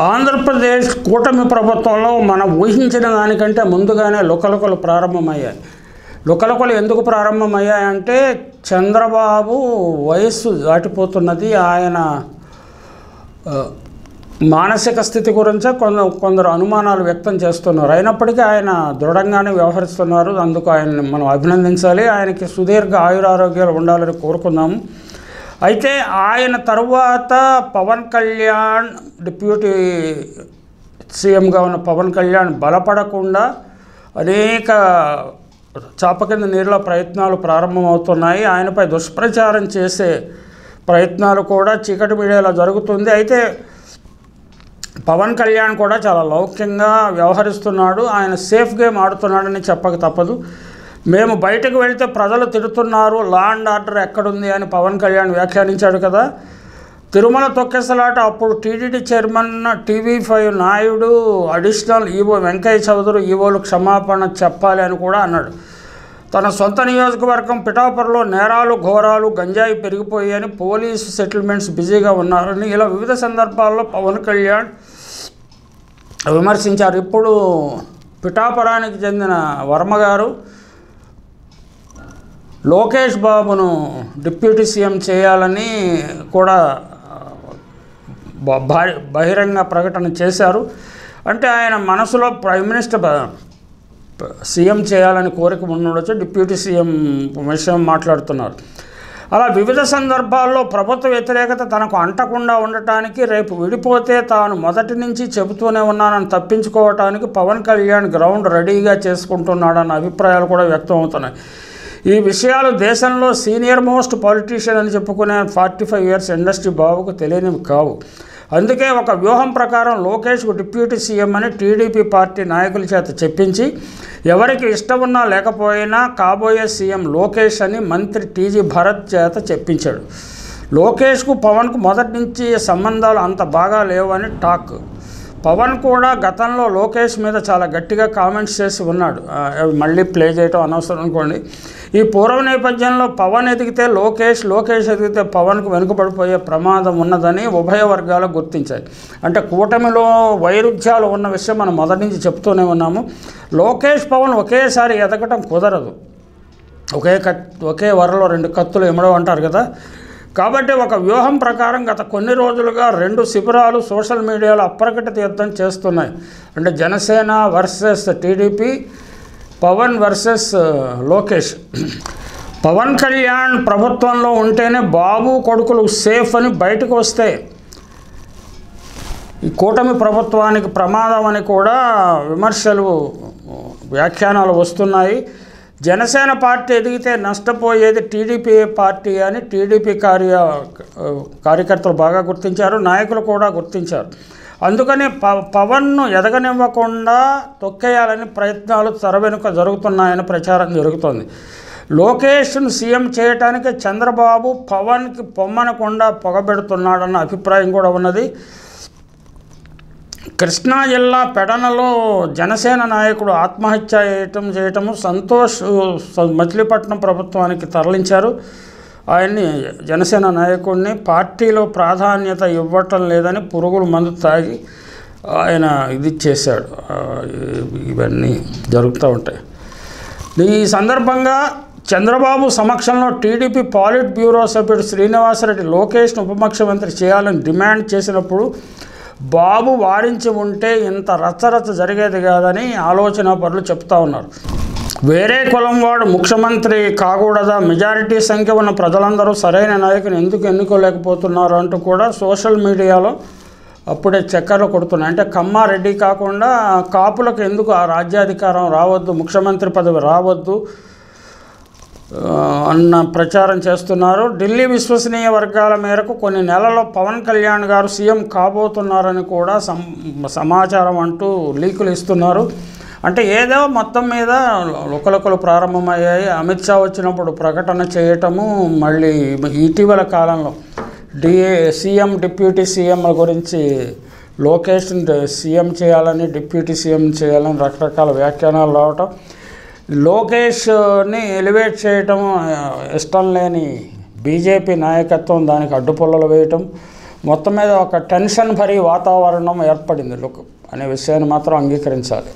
ఆంధ్రప్రదేశ్ కూటమి ప్రభుత్వంలో మనం ఊహించిన దానికంటే ముందుగానే లుకలుకలు ప్రారంభమయ్యాయి. లుకలుకలు ఎందుకు ప్రారంభమయ్యాయంటే చంద్రబాబు వయస్సు దాటిపోతున్నది, ఆయన మానసిక స్థితి గురించి కొందరు అనుమానాలు వ్యక్తం చేస్తున్నారు. అయినప్పటికీ ఆయన దృఢంగానే వ్యవహరిస్తున్నారు. అందుకు ఆయన్ని మనం అభినందించాలి. ఆయనకి సుదీర్ఘ ఆయురారోగ్యాలు ఉండాలని కోరుకుందాము. అయితే ఆయన తరువాత పవన్ కళ్యాణ్, డిప్యూటీ సీఎంగా ఉన్న పవన్ కళ్యాణ్ బలపడకుండా అనేక చాప కింద నీళ్ళ ప్రయత్నాలు ప్రారంభమవుతున్నాయి. ఆయనపై దుష్ప్రచారం చేసే ప్రయత్నాలు కూడా చీకటి మీడియాలో జరుగుతుంది. అయితే పవన్ కళ్యాణ్ కూడా చాలా లౌక్యంగా వ్యవహరిస్తున్నాడు. ఆయన సేఫ్ గేమ్ ఆడుతున్నాడని చెప్పక తప్పదు. మేము బయటకు వెళితే ప్రజలు తిడుతున్నారు, లా అండ్ ఆర్డర్ ఎక్కడుంది అని పవన్ కళ్యాణ్ వ్యాఖ్యానించాడు కదా. తిరుమల తొక్కేసలాట అప్పుడు TTD chairman TV5 Naidu, additional EO Venkaiah Chowdary ఈవోలు క్షమాపణ చెప్పాలి అని కూడా అన్నాడు. తన సొంత నియోజకవర్గం పిఠాపురంలో నేరాలు ఘోరాలు గంజాయి పెరిగిపోయాయని, పోలీసు సెటిల్మెంట్స్ బిజీగా ఉన్నారని ఇలా వివిధ సందర్భాల్లో పవన్ కళ్యాణ్ విమర్శించారు. ఇప్పుడు పిఠాపురానికి చెందిన వర్మ గారు లోకేష్ బాబును డిప్యూటీ సీఎం చేయాలని కూడా బహిరంగ ప్రకటన చేశారు. అంటే ఆయన మనసులో ప్రైమ్ మినిస్టర్ సీఎం చేయాలని కోరిక ఉండొచ్చు, డిప్యూటీ సీఎం విషయం మాట్లాడుతున్నారు. అలా వివిధ సందర్భాల్లో ప్రభుత్వ వ్యతిరేకత తనకు అంటకుండా ఉండటానికి, రేపు విడిపోతే తాను మొదటి నుంచి చెబుతూనే ఉన్నానని తప్పించుకోవటానికి పవన్ కళ్యాణ్ గ్రౌండ్ రెడీగా చేసుకుంటున్నాడన్న అభిప్రాయాలు కూడా వ్యక్తం అవుతున్నాయి. ఈ విషయాలు దేశంలో సీనియర్ మోస్ట్ పొలిటీషియన్ అని చెప్పుకునే 45 ఇయర్స్ ఇండస్ట్రీ బాబుకు తెలియనివి కావు. అందుకే ఒక వ్యూహం ప్రకారం లోకేష్కు డిప్యూటీ సీఎం అని టీడీపీ పార్టీ నాయకుల చేత చెప్పించి, ఎవరికి ఇష్టం ఉన్నా లేకపోయినా కాబోయే సీఎం లోకేష్ అని మంత్రి టీజీ భరత్ చేత చెప్పించాడు. లోకేష్కు పవన్కు మొదటి నుంచి సంబంధాలు అంత బాగా లేవని టాక్. పవన్ కూడా గతంలో లోకేష్ మీద చాలా గట్టిగా కామెంట్స్ చేసి ఉన్నాడు. మళ్ళీ ప్లే చేయటం అనవసరం అనుకోండి. ఈ పూర్వ నేపథ్యంలో పవన్ ఎదిగితే లోకేష్, లోకేష్ ఎదిగితే పవన్కు వెనుకబడిపోయే ప్రమాదం ఉన్నదని ఉభయ వర్గాలు గుర్తించాయి. అంటే కూటమిలో వైరుధ్యాలు ఉన్న విషయం మనం మొదటి నుంచి చెప్తూనే ఉన్నాము. లోకేష్ పవన్ ఒకేసారి ఎదగటం కుదరదు. ఒకే వరలో 2 కత్తులు ఇమ్మడం అంటారు కదా. కాబట్టి ఒక వ్యూహం ప్రకారం గత కొన్ని రోజులుగా 2 శిబిరాలు సోషల్ మీడియాలో అప్రకటిత యుద్ధం చేస్తున్నాయి. అంటే Janasena versus TDP, Pawan versus Lokesh. Pawan Kalyan ప్రభుత్వంలో ఉంటేనే బాబు కొడుకులు సేఫ్ అని బయటకు వస్తే ఈ కూటమి ప్రభుత్వానికి ప్రమాదం అని కూడా విమర్శలు, వ్యాఖ్యానాలు వస్తున్నాయి. జనసేన పార్టీ ఎదిగితే నష్టపోయేది టీడీపీ పార్టీ అని టీడీపీ కార్యకర్తలు బాగా గుర్తించారు, నాయకులు కూడా గుర్తించారు. అందుకని పవన్ను ఎదగనివ్వకుండా తొక్కేయాలని ప్రయత్నాలు తెరవెనుక జరుగుతున్నాయని ప్రచారం జరుగుతోంది. లోకేష్ను సీఎం చేయటానికి చంద్రబాబు పవన్కి పొమ్మనకుండా పొగబెడుతున్నాడన్న అభిప్రాయం కూడా ఉన్నది. కృష్ణా జిల్లా పెడనలో జనసేన నాయకుడు ఆత్మహత్య చేయటము సంతోష్ మచిలీపట్నం ప్రభుత్వానికి తరలించారు. ఆయన్ని, జనసేన నాయకుడిని, పార్టీలో ప్రాధాన్యత ఇవ్వటం లేదని పురుగుల మందు తాగి ఆయన ఇది చేశాడు. ఇవన్నీ జరుగుతూ ఉంటాయి. ఈ సందర్భంగా చంద్రబాబు సమక్షంలో టీడీపీ పాలిట్ బ్యూరో సభ్యుడు శ్రీనివాసరెడ్డి లోకేష్ను ఉప ముఖ్యమంత్రి చేయాలని డిమాండ్ చేసినప్పుడు బాబు వారించి ఉంటే ఇంత రచ్చరచ్చ జరిగేది కాదని ఆలోచన పరులు చెప్తా ఉన్నారు. వేరే కులం వాడు ముఖ్యమంత్రి కాకూడదా, మెజారిటీ సంఖ్య ఉన్న ప్రజలందరూ సరైన నాయకుని ఎందుకు ఎన్నుకోలేకపోతున్నారు అంటూ కూడా సోషల్ మీడియాలో అప్పుడే చక్కర్లు కొడుతున్నాయి. అంటే కమ్మారెడ్డి కాకుండా కాపులకు ఎందుకు ఆ రాజ్యాధికారం రావద్దు, ముఖ్యమంత్రి పదవి రావద్దు అన్న ప్రచారం చేస్తున్నారు. ఢిల్లీ విశ్వసనీయ వర్గాల మేరకు కొన్ని నెలల్లో పవన్ కళ్యాణ్ గారు సీఎం కాబోతున్నారని కూడా సమాచారం అంటూ లీకులు ఇస్తున్నారు. అంటే ఏదో మొత్తం మీద లుకలుకలు ప్రారంభమయ్యాయి. అమిత్ షా వచ్చినప్పుడు ప్రకటన చేయటము, మళ్ళీ ఇటీవల కాలంలో సీఎం డిప్యూటీ సీఎంల గురించి లోకేష్ సీఎం చేయాలని, డిప్యూటీ సీఎం చేయాలని రకరకాల వ్యాఖ్యానాలు రావటం, లోకేష్ని ఎలివేట్ చేయటం ఇష్టం లేని బీజేపీ నాయకత్వం దానికి అడ్డుపుల్లలు వేయటం, మొత్తం మీద ఒక టెన్షన్ భరీ వాతావరణం ఏర్పడింది లుక్ అనే విషయాన్ని మాత్రం అంగీకరించాలి.